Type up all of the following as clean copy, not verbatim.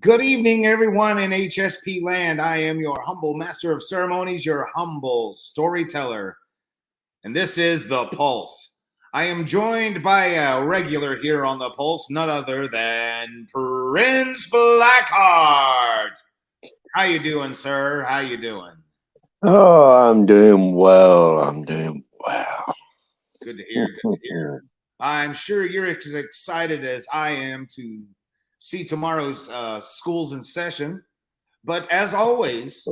Good evening, everyone in HSP land. I am your humble master of ceremonies, your humble storyteller, and this is The Pulse. I am joined by a regular here on The Pulse, none other than Prince Blackheart. How you doing, sir? How you doing? Oh, I'm doing well. I'm doing well. Good to hear. Good to hear. I'm sure you're as excited as I am to see tomorrow's schools in session. But as always,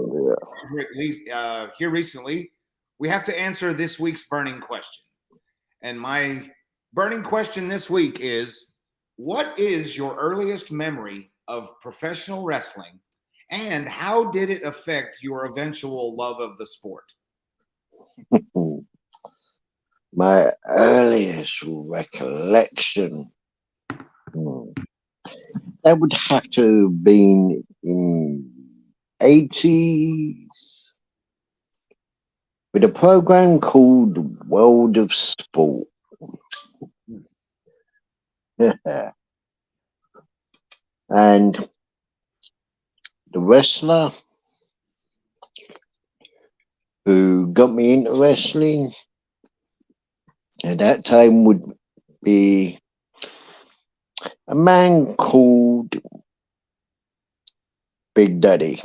here recently, we have to answer this week's burning question. And my burning question this week is, what is your earliest memory of professional wrestling, and how did it affect your eventual love of the sport? My earliest recollection, that would have to have been in 80s with a program called World of Sport. And the wrestler who got me into wrestling at that time would be a man called Big Daddy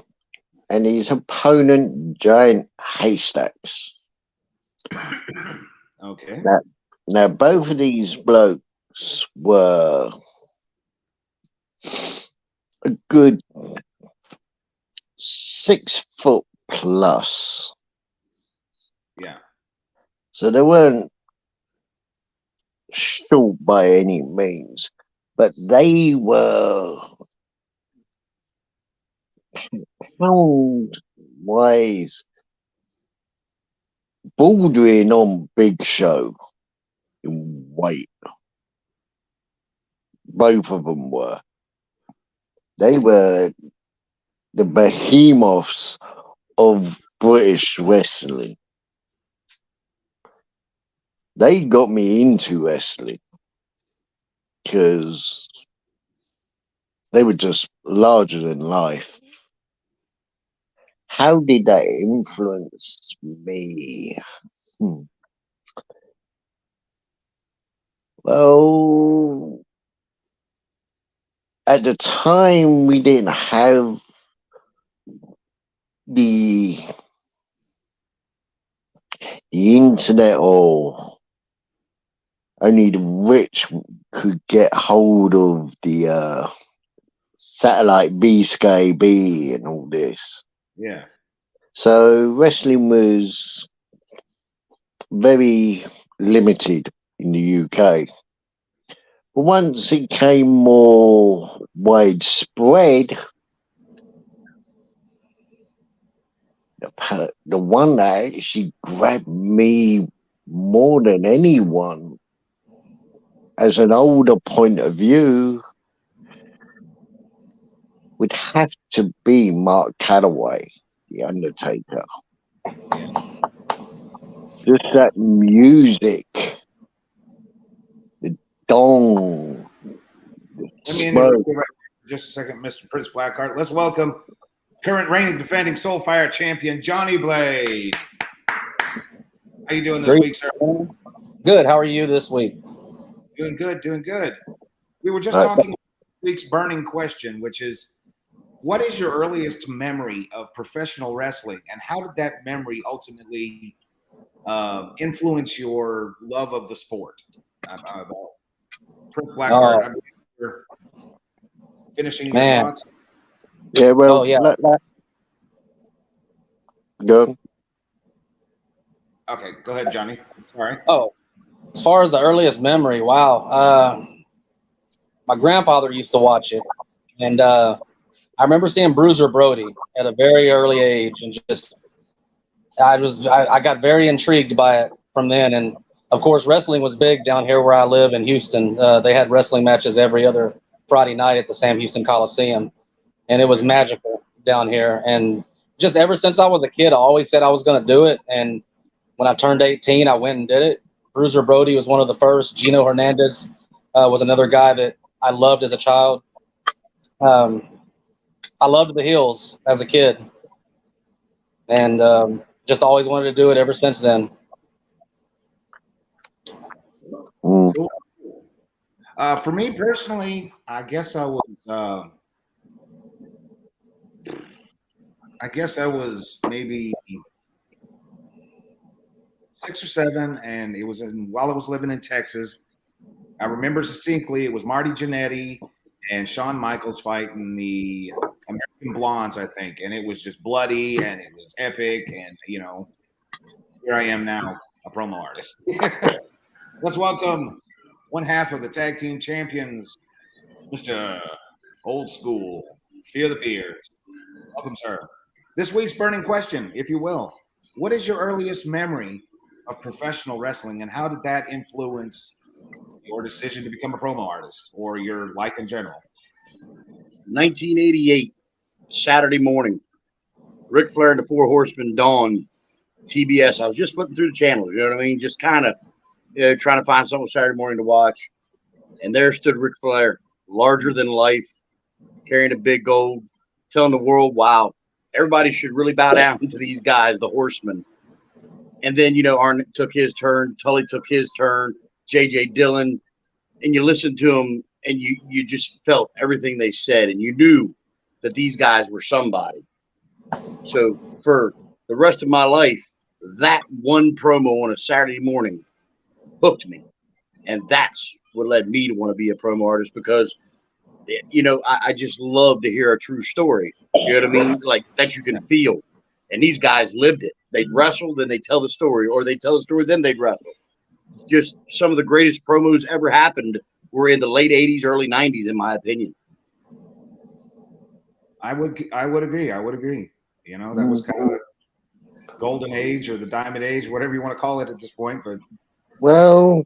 and his opponent, Giant Haystacks. Okay. Now both of these blokes were a good 6 foot plus. Yeah. So they weren't short by any means, but they were pound-wise bordering on Big Show in weight. Both of them were. They were the behemoths of British wrestling. They got me into wrestling because they were just larger than life. How did that influence me? Well, at the time we didn't have the internet, or only the rich could get hold of the satellite BSkyB and all this. Yeah. So wrestling was very limited in the UK. But once it came more widespread, the one that actually grabbed me more than anyone as an older point of view would have to be Mark Calloway, The Undertaker. Yeah. Just that music, the dong, the smoke. Just a second, Mr. Prince Blackheart. Let's welcome current reigning defending Soulfire champion, Johnny Blade. How you doing this week, sir? Good. How are you this week? Doing good, doing good. We were just talking about this week's burning question, which is, what is your earliest memory of professional wrestling, and how did that memory ultimately influence your love of the sport? Prince Blackheart, I'm finishing your thoughts. Yeah, well, go. Okay, go ahead, Johnny. Sorry. Oh, as far as the earliest memory, wow. My grandfather used to watch it, and I remember seeing Bruiser Brody at a very early age, and just I got very intrigued by it from then. And of course, wrestling was big down here where I live in Houston. They had wrestling matches every other Friday night at the Sam Houston Coliseum, and it was magical down here. And just ever since I was a kid, I always said I was going to do it. And when I turned 18, I went and did it. Bruiser Brody was one of the first. Gino Hernandez was another guy that I loved as a child. I loved the heels as a kid, and just always wanted to do it ever since then. Mm. Cool. For me personally, I guess I was maybe 6 or 7, and it was while I was living in Texas. I remember distinctly it was Marty Jannetty and Shawn Michaels fighting the American Blondes, I think, and it was just bloody and it was epic, and here I am now, a promo artist. Let's welcome one half of the tag team champions, Mr. Old School, Fear the Peers. Welcome, sir. This week's burning question, if you will: what is your earliest memory of professional wrestling, and how did that influence your decision to become a promo artist or your life in general? 1988, Saturday morning. Ric Flair and the Four Horsemen, Dawn, TBS. I was just flipping through the channels, you know what I mean? Just kind of trying to find something Saturday morning to watch. And there stood Ric Flair, larger than life, carrying a big gold, telling the world, wow, everybody should really bow down to these guys, the Horsemen. And then, Arn took his turn, Tully took his turn, J.J. Dillon, and you listened to them, and you just felt everything they said, and you knew that these guys were somebody. So for the rest of my life, that one promo on a Saturday morning hooked me, and that's what led me to want to be a promo artist, because I just love to hear a true story. You know what I mean? Like that you can feel. And these guys lived it. They'd wrestle, then they'd tell the story, or they'd tell the story, then they'd wrestle. It's just some of the greatest promos ever happened were in the late 80s, early 90s, in my opinion. I would agree. That was kind of the golden age or the diamond age, whatever you want to call it at this point. But Well,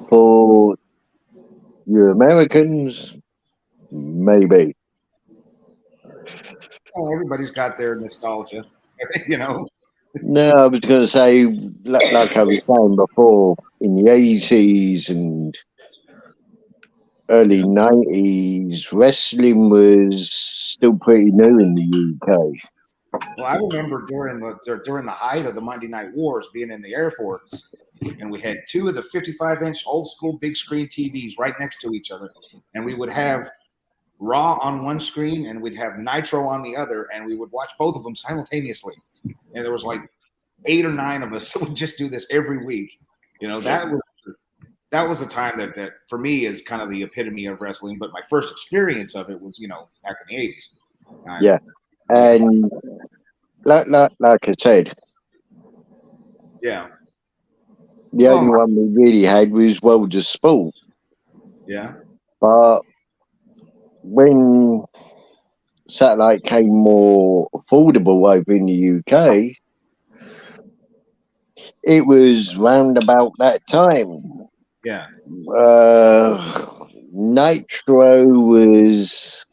for you Americans, maybe. everybody's got their nostalgia, No, I was going to say, like I was saying before, in the 80s and early 90s, wrestling was still pretty new in the UK. Well, I remember during the height of the Monday Night Wars, being in the Air Force, and we had 2 of the 55-inch old school big screen TVs right next to each other, and we would have Raw on one screen and we'd have Nitro on the other, and we would watch both of them simultaneously. And there was like 8 or 9 of us that would just do this every week. That was a time that for me is kind of the epitome of wrestling. But my first experience of it was back in the 80s. Yeah, and like I said, yeah, the only one we really had was World of Sport. Yeah, but when satellite came more affordable over in the UK, it was round about that time. Yeah. Nitro was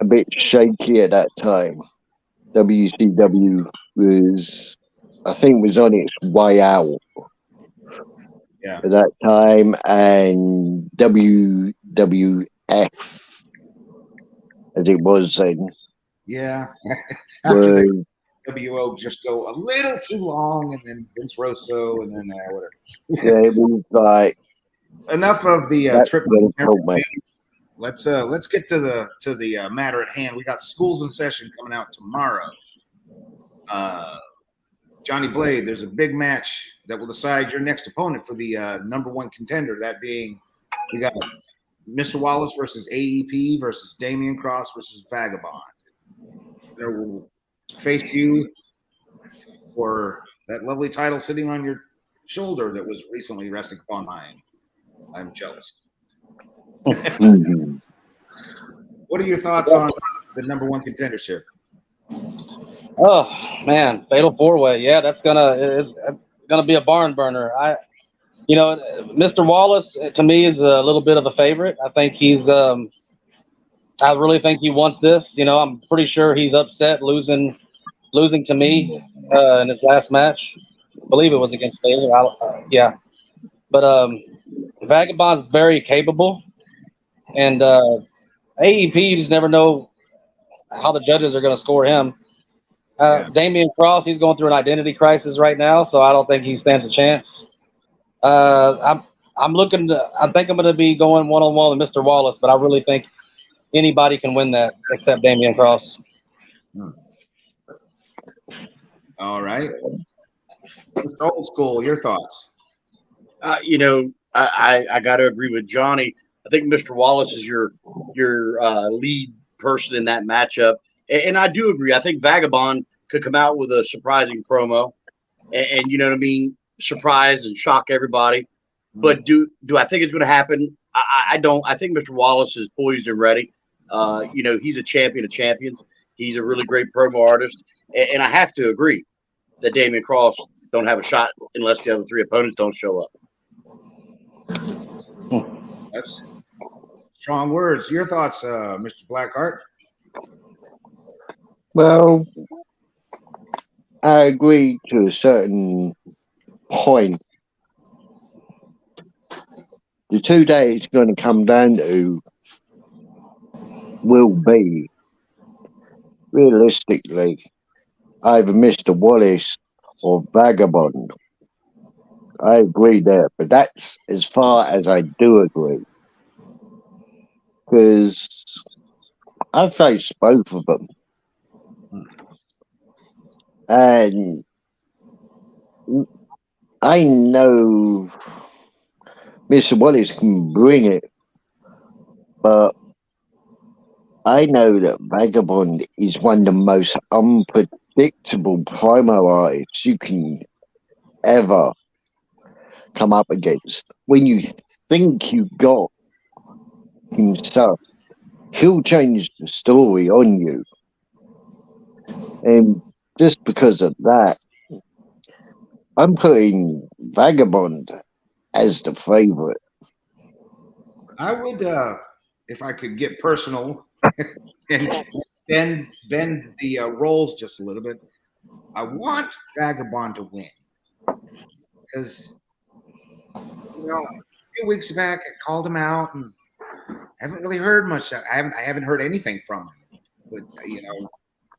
a bit shaky at that time. WCW was, I think, was on its way out. Yeah. At that time, and WWF, as it was then. Yeah. After the WO just go a little too long, and then Vince Russo, and then whatever. Yeah, it was like enough of the triple. Let's get to the matter at hand. We got Schools in Session coming out tomorrow. Johnny Blade, there's a big match that will decide your next opponent for the number 1 contender. That being, we got Mr. Wallace versus AEP versus Damian Cross versus Vagabond. They will face you for that lovely title sitting on your shoulder that was recently resting upon mine. I'm jealous. What are your thoughts on the number 1 contendership? Oh man, Fatal 4-Way. Yeah, that's gonna be a barn burner. Mr. Wallace to me is a little bit of a favorite. I think he's. I really think he wants this. I'm pretty sure he's upset losing to me in his last match. I believe it was against Fatal. Yeah, but Vagabond's very capable, and AEP, you just never know how the judges are going to score him. Yeah. Damian Cross, he's going through an identity crisis right now, so I don't think he stands a chance. I'm looking to, I think I'm going to be going one-on-one with Mr. Wallace, but I really think anybody can win that except Damian Cross. All right. Mr. Old School, your thoughts? You know, I got to agree with Johnny. I think Mr. Wallace is your lead person in that matchup, and I do agree. I think Vagabond could come out with a surprising promo, and you know what I mean, surprise and shock everybody. But do I think it's going to happen? I don't. I think Mr. Wallace is poised and ready. You know, he's a champion of champions. He's a really great promo artist, and I have to agree that Damian Cross don't have a shot unless the other three opponents don't show up. That's strong words. Your thoughts, Mr. Blackheart? Well, I agree to a certain point. The two that it's going to come down to will be, realistically, either Mr. Wallace or Vagabond. I agree there, but that's as far as I do agree. Because I faced both of them. And I know Mr. Wallace can bring it, but I know that Vagabond is one of the most unpredictable promo artists you can ever come up against. When you think you got himself, he'll change the story on you. And just because of that, I'm putting Vagabond as the favorite. I would, if I could get personal and bend the roles just a little bit, I want Vagabond to win because, you know, a few weeks back I called him out and I haven't really heard much. I haven't heard anything from him. But you know,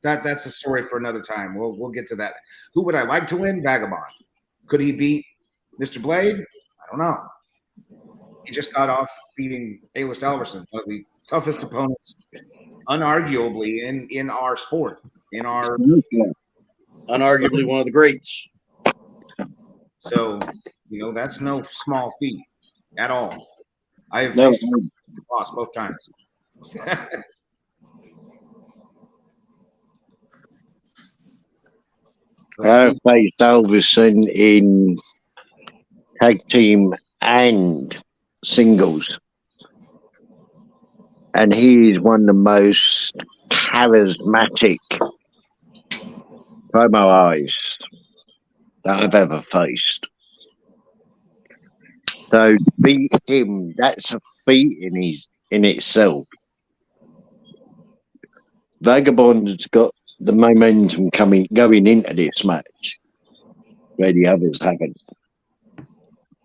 that's a story for another time. We'll get to that. Who would I like to win? Vagabond. Could he beat Mr. Blade? I don't know. He just got off beating A-List Alverson, one of the toughest opponents, unarguably, in our sport, in our Unarguably one of the greats. So, you know, that's no small feat at all. I have No. faced the boss both times. I faced Alverson in tag team and singles. And he is one of the most charismatic promo artists that I've ever faced. So to beat him, that's a feat in itself. Vagabond's got the momentum going into this match, where the others haven't.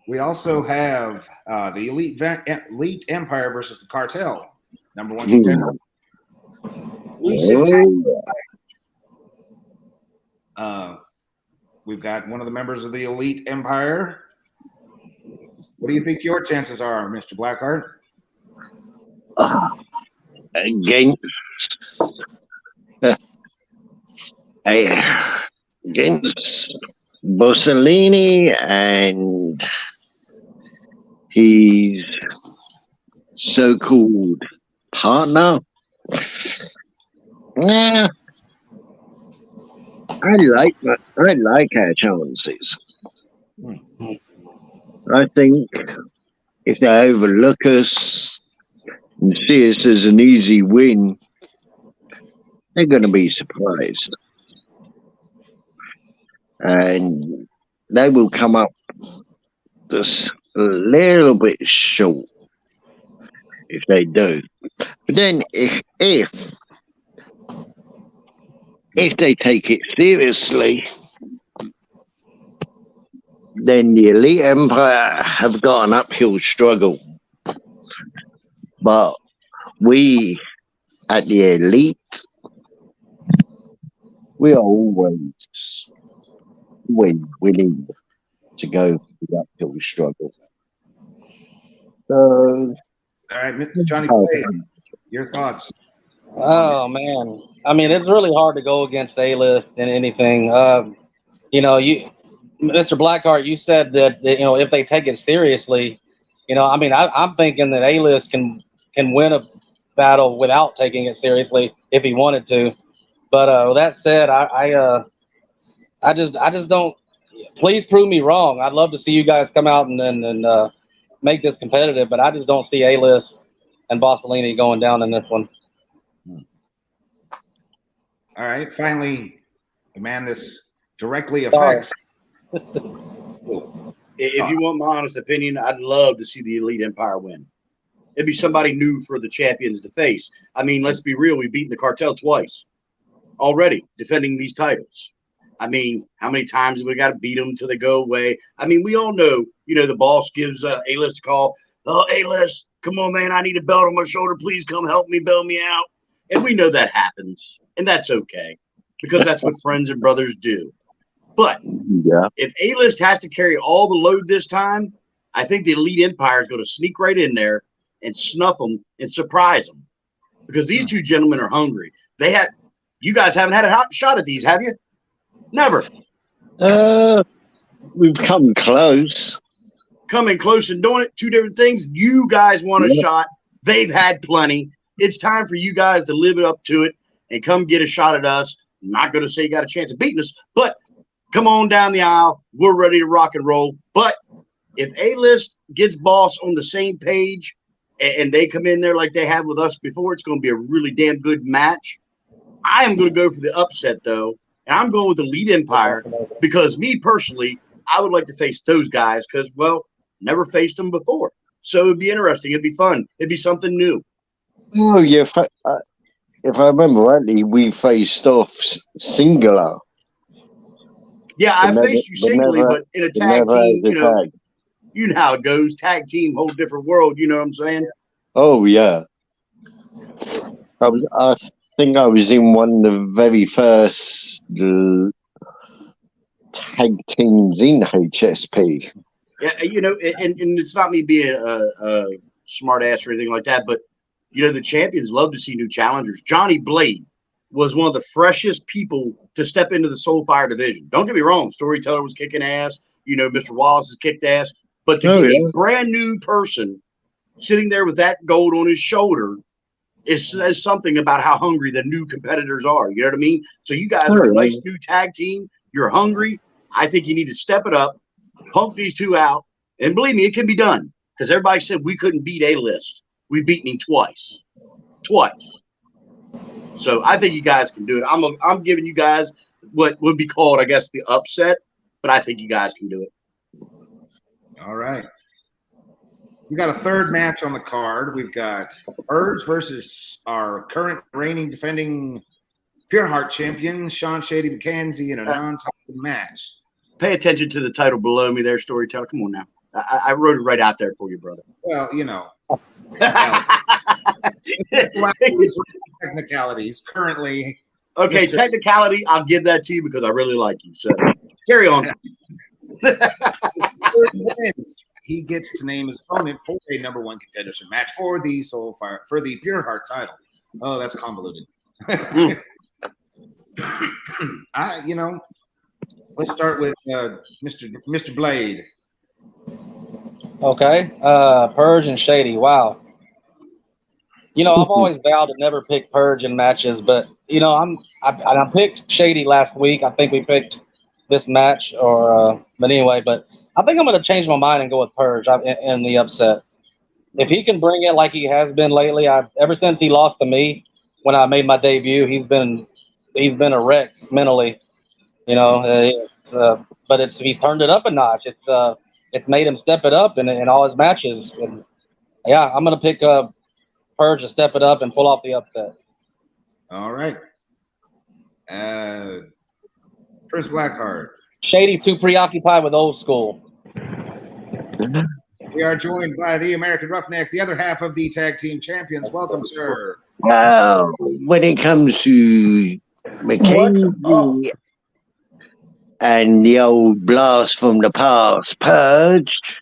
We also have the Elite Empire versus the Cartel, number one contender. Elusive tag. We've got one of the members of the Elite Empire. What do you think your chances are, Mr. Blackheart? Against Bossellini and his so-called partner. Yeah, I like our chances. I think if they overlook us and see us as an easy win, they're going to be surprised. And they will come up just a little bit short if they do. But then if they take it seriously, then the Elite Empire have got an uphill struggle. But we at the Elite, we are always willing to go for the uphill struggle. So, All right, Johnny Blade, your thoughts? Oh man, I mean, it's really hard to go against A-list in anything. Mr. Blackheart, you said that if they take it seriously, I mean, I'm thinking that A-list can win a battle without taking it seriously if he wanted to. But with that said, I just don't. Please prove me wrong. I'd love to see you guys come out and make this competitive, but I just don't see A-list and Bossellini going down in this one. All right. Finally, the man this directly affects. If you want my honest opinion, I'd love to see the Elite Empire win. It'd be somebody new for the champions to face. I mean, let's be real. We've beaten the cartel twice already, defending these titles. I mean, how many times have we got to beat them till they go away? I mean, we all know, the boss gives A-list a call. Oh, A-list, come on, man. I need a belt on my shoulder. Please come help me, bail me out. And we know that happens. And that's okay, because that's what friends and brothers do. But if A-list has to carry all the load this time, I think the Elite Empire is going to sneak right in there and snuff them and surprise them, because these two gentlemen are hungry. You guys haven't had a hot shot at these, have you? Never. We've come close. Coming close and doing it, two different things. You guys want a shot. They've had plenty. It's time for you guys to live it up to it and come get a shot at us. I'm not going to say you got a chance of beating us, but come on down the aisle. We're ready to rock and roll. But if A-list gets Boss on the same page and they come in there like they have with us before, it's going to be a really damn good match. I am going to go for the upset, though, and I'm going with the Elite Empire because me personally, I would like to face those guys because, well, never faced them before. So it'd be interesting. It'd be fun. It'd be something new. Oh, yeah. If I remember rightly, we faced off singular. Yeah, I faced you singly, but in a tag team, you know how it goes. Tag team, whole different world. You know what I'm saying? Oh, yeah. I think I was in one of the very first tag teams in HSP. Yeah, and it's not me being a smart ass or anything like that, but the champions love to see new challengers. Johnny Blade was one of the freshest people to step into the Soulfire division. Don't get me wrong, Storyteller was kicking ass. Mr. Wallace has kicked ass, but to get a brand new person sitting there with that gold on his shoulder says something about how hungry the new competitors are. You know what I mean? So you guys are a nice new tag team. You're hungry. I think you need to step it up, pump these two out, and believe me, it can be done. Because everybody said we couldn't beat A-list. We've beaten him twice. So I think you guys can do it. I'm giving you guys what would be called, I guess, the upset, but I think you guys can do it. All right. We got a third match on the card. We've got Purge versus our current reigning defending Pure Heart champion, Sean Shady McKenzie, in a non-title match. Pay attention to the title below me there, Storyteller. Come on now. I wrote it right out there for you, brother. Well, technicalities currently. Okay, technicality, I'll give that to you because I really like you. So carry on. He gets to name his opponent for a number one contenders match for the Soulfire, for the Pure Heart title. Oh, that's convoluted. Let's start with Mr. Blade. Okay, Purge and Shady. Wow. I've always vowed to never pick Purge in matches, but I picked Shady last week. I think we picked this match, but anyway, but I think I'm going to change my mind and go with Purge in the upset. If he can bring it like he has been lately, ever since he lost to me when I made my debut, he's been a wreck mentally. But he's turned it up a notch. It's made him step it up in all his matches. And yeah, I'm going to pick Purge to step it up and pull off the upset. All right. Chris Blackheart. Shady's too preoccupied with old school. We are joined by the American Roughneck, the other half of the tag team champions. Welcome, sir. Well, when it comes to Mackenzie and the old blast from the past, Purge,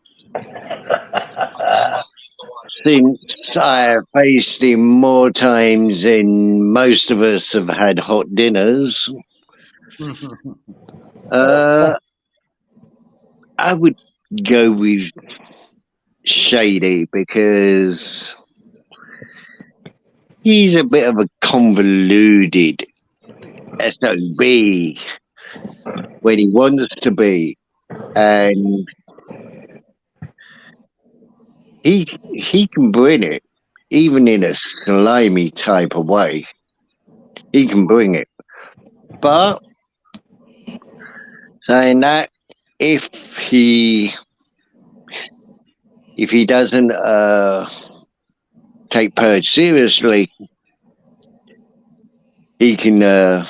since I have faced him more times than most of us have had hot dinners, I would go with Shady because he's a bit of a convoluted SOB when he wants to be, and he can bring it, even in a slimy type of way. He can bring it, but saying that, if he doesn't take Purge seriously, he can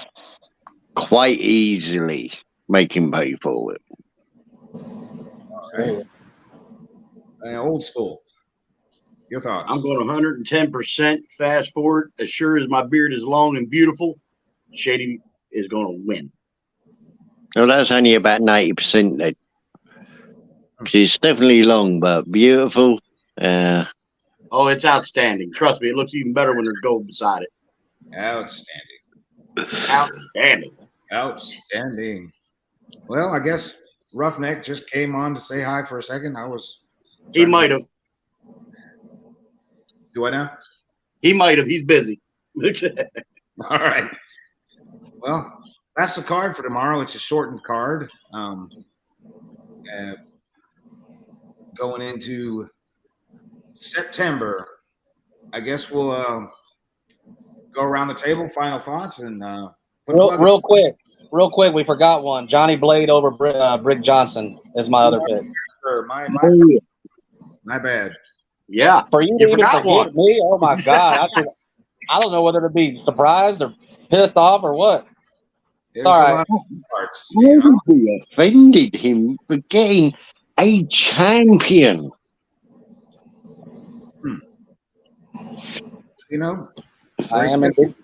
quite easily make him pay for it. Right. Old school. Your thoughts? I'm going 110% fast forward. As sure as my beard is long and beautiful, Shady is going to win. Well, that's only about 90% then. She's definitely long, but beautiful. Oh, it's outstanding. Trust me, it looks even better when there's gold beside it. Outstanding. Outstanding. Outstanding. Well, I guess Roughneck just came on to say hi for a second. He might have. Do I now? He might have. He's busy. All right. Well, that's the card for tomorrow. It's a shortened card. Going into September, I guess we'll go around the table. Final thoughts and real quick. We forgot one. Johnny Blade over Brick Johnson is my other pick. My bad. Yeah, for you to even forget me. Oh my God! I don't know whether to be surprised or pissed off or what. It's all right. We offended him for getting a champion. You know, I am indeed.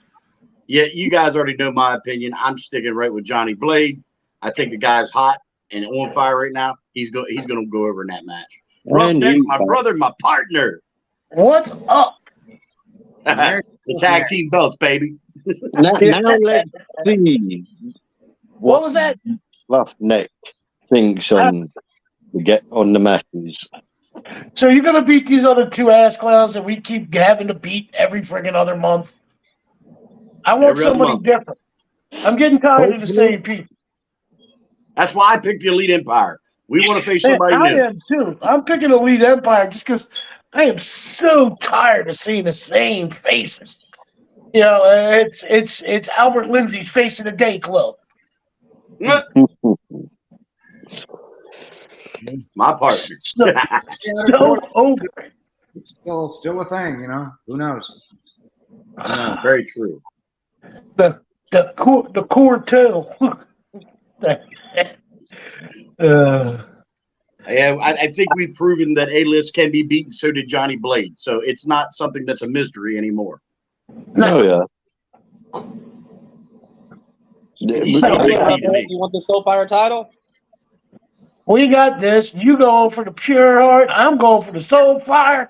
Yeah, you guys already know my opinion. I'm sticking right with Johnny Blade. I think the guy's hot and on fire right now. He's going to go over in that match. Roughneck, my brother, my partner. What's up? The tag team belts, baby. Now let's see What was that? Roughneck thinks on the matches. So you're gonna beat these other two ass clowns that we keep having to beat every friggin' other month? I want somebody different. I'm getting tired of the same people. That's why I picked the Elite Empire. We want to face somebody new. I am too. I'm picking Elite Empire just because I am so tired of seeing the same faces. You know, it's Albert Lindsay's Face of the Day Club. My partner. So over. Still a thing, you know. Who knows? Very true. The core too. Yeah, I think we've proven that A-List can be beaten. So did Johnny Blade. So it's not something that's a mystery anymore. Oh yeah. You want the Soulfire title? We got this. You going for the Pure Heart. I'm going for the Soulfire.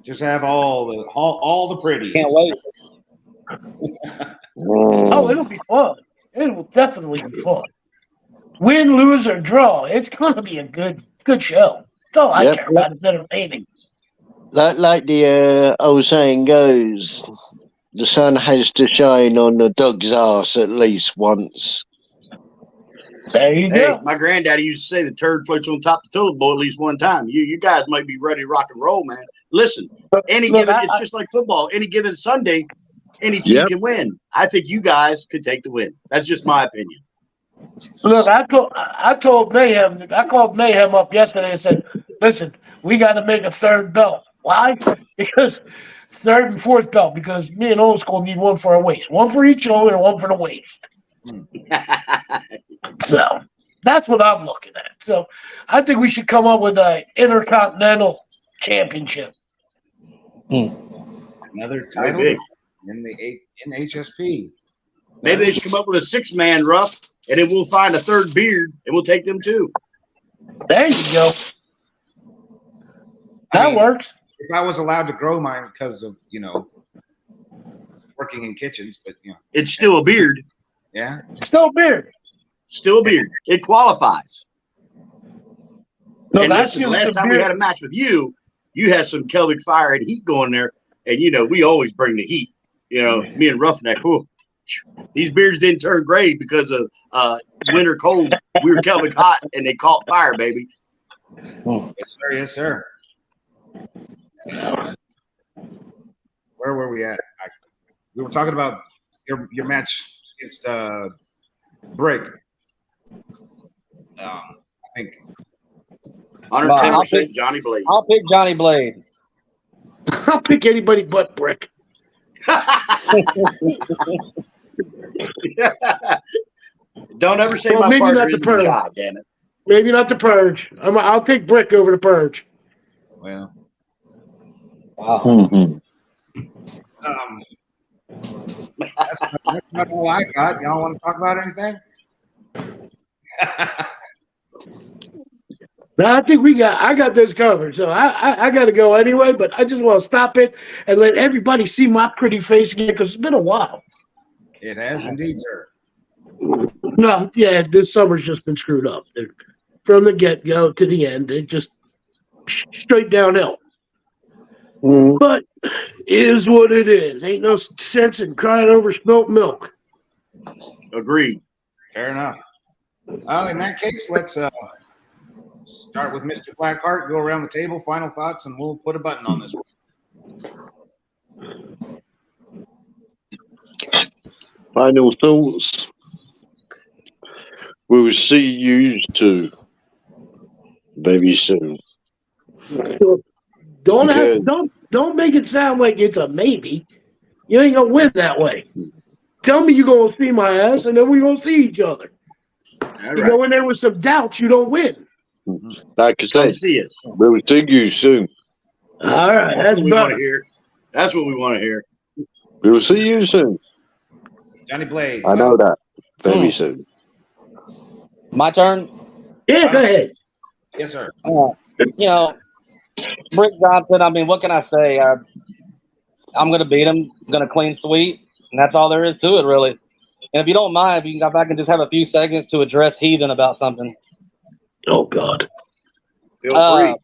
Just have all the pretty. Can't wait. Oh, it'll be fun. It will definitely be fun. Win, lose, or draw. It's going to be a good show. That's all I care about is entertaining. Like the old saying goes, the sun has to shine on the dog's ass at least once. There you go. My granddaddy used to say the turd floats on top of the toilet bowl at least one time. You guys might be ready to rock and roll, man. Listen, it's just like football. Any given Sunday, any team can win. I think you guys could take the win. That's just my opinion. Look, I told Mayhem. I called Mayhem up yesterday and said, "Listen, we got to make a third belt. Why? Because third and fourth belt. Because me and Old School need one for our waist, one for each shoulder, and one for the waist." So That's what I'm looking at. So I think we should come up with a Intercontinental Championship. Another title big. in HSP. Maybe they should come up with a 6-man rough, and then we'll find a third beard, and we'll take them too. There you go. That works. If I was allowed to grow mine because of, working in kitchens, but, It's still a beard. yeah. Still beard. Still a beard. It qualifies. No, And that's listen, last time we had a match with you, you had some Celtic fire and heat going there, and we always bring the heat. Me and Roughneck. Whew, these beards didn't turn gray because of winter cold. We were Celtic hot, and they caught fire, baby. Yes, sir. Yes, sir. Where were we at? We were talking about your match against Brick. I think 110% Johnny Blade. I'll pick Johnny Blade. I'll pick anybody but Brick. Don't ever say Well, my maybe partner not the isn't Purge. shy, damn it. Maybe not the Purge. I'll take Brick over the Purge. well, Wow. Mhm. that's not all I got. Y'all want to talk about anything? No, I think I got this covered. So I got to go anyway, but I just want to stop it and let everybody see my pretty face again because it's been a while. It has indeed, sir. No, yeah, this summer's just been screwed up. From the get-go to the end, it just straight downhill. But it is what it is. Ain't no sense in crying over spilt milk. Agreed. Fair enough. Well, in that case, let's start with Mr. Blackheart. Go around the table, final thoughts, and we'll put a button on this one. Final thoughts. We'll see you two very soon. Don't make it sound like it's a maybe. You ain't gonna win that way. Tell me you're gonna see my ass, and then we're gonna see each other. All You right. go in there with some doubts, you don't win. Like I Come said, see us. we'll see you soon. All right, that's what we want better. to hear. That's what we want to hear. We'll see you soon. Johnny Blade. I know that. Very soon. My turn. Yeah, go ahead. Yes, sir. Brick Johnson. I mean, what can I say? I'm gonna beat him. I'm gonna clean sweep, and that's all there is to it, really. And if you don't mind, if you can go back and just have a few seconds to address Heathen about something. Oh God. Feel free.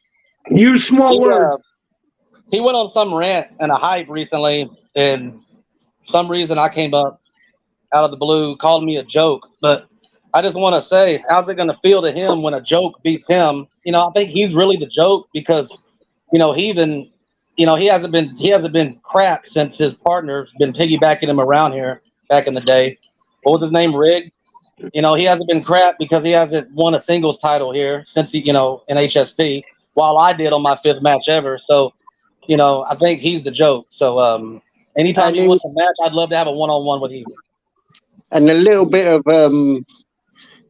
Use small words. He went on some rant and a hype recently, and some reason I came up out of the blue, called me a joke. But I just want to say, how's it going to feel to him when a joke beats him? I think he's really the joke because, Heathen, he hasn't been crap since his partner's been piggybacking him around here back in the day. What was his name? Rig. He hasn't been crap because he hasn't won a singles title here since in HSP, while I did on my 5th match ever. So, I think he's the joke. So, anytime he wants a match, I'd love to have a one-on-one with him. And a little bit of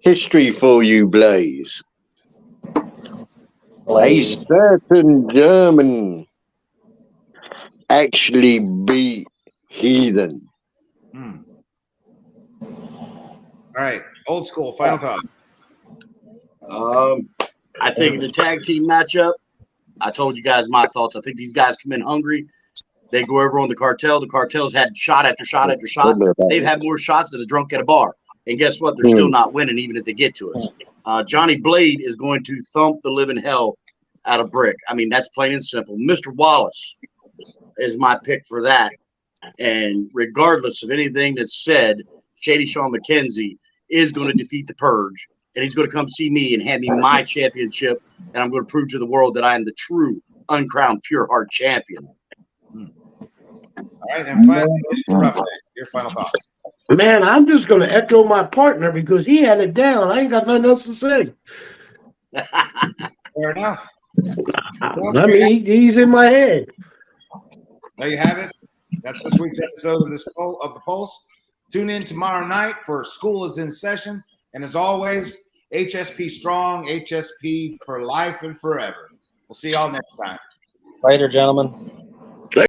history for you, Blaze. A certain German actually beat Heathen. All right. Old school. Final thought. I think in the tag team matchup, I told you guys my thoughts. I think these guys come in hungry. They go over on the Cartel. The Cartel's had shot after shot after shot. They've had more shots than a drunk at a bar. And guess what? They're still not winning, even if they get to us. Johnny Blade is going to thump the living hell out of Brick. I mean, that's plain and simple. Mr. Wallace is my pick for that. And regardless of anything that's said, Shady Sean McKenzie is going to defeat the Purge. And he's going to come see me and hand me my championship. And I'm going to prove to the world that I am the true, uncrowned, pure heart champion. All right. And finally, Mr. Roughneck, your final thoughts. Man, I'm just going to echo my partner because he had it down. I ain't got nothing else to say. Fair enough. I mean, he's in my head. There you have it. That's this week's episode of the Pulse. Tune in tomorrow night for School is in Session. And as always, HSP strong, HSP for life and forever. We'll see y'all next time. Later, gentlemen.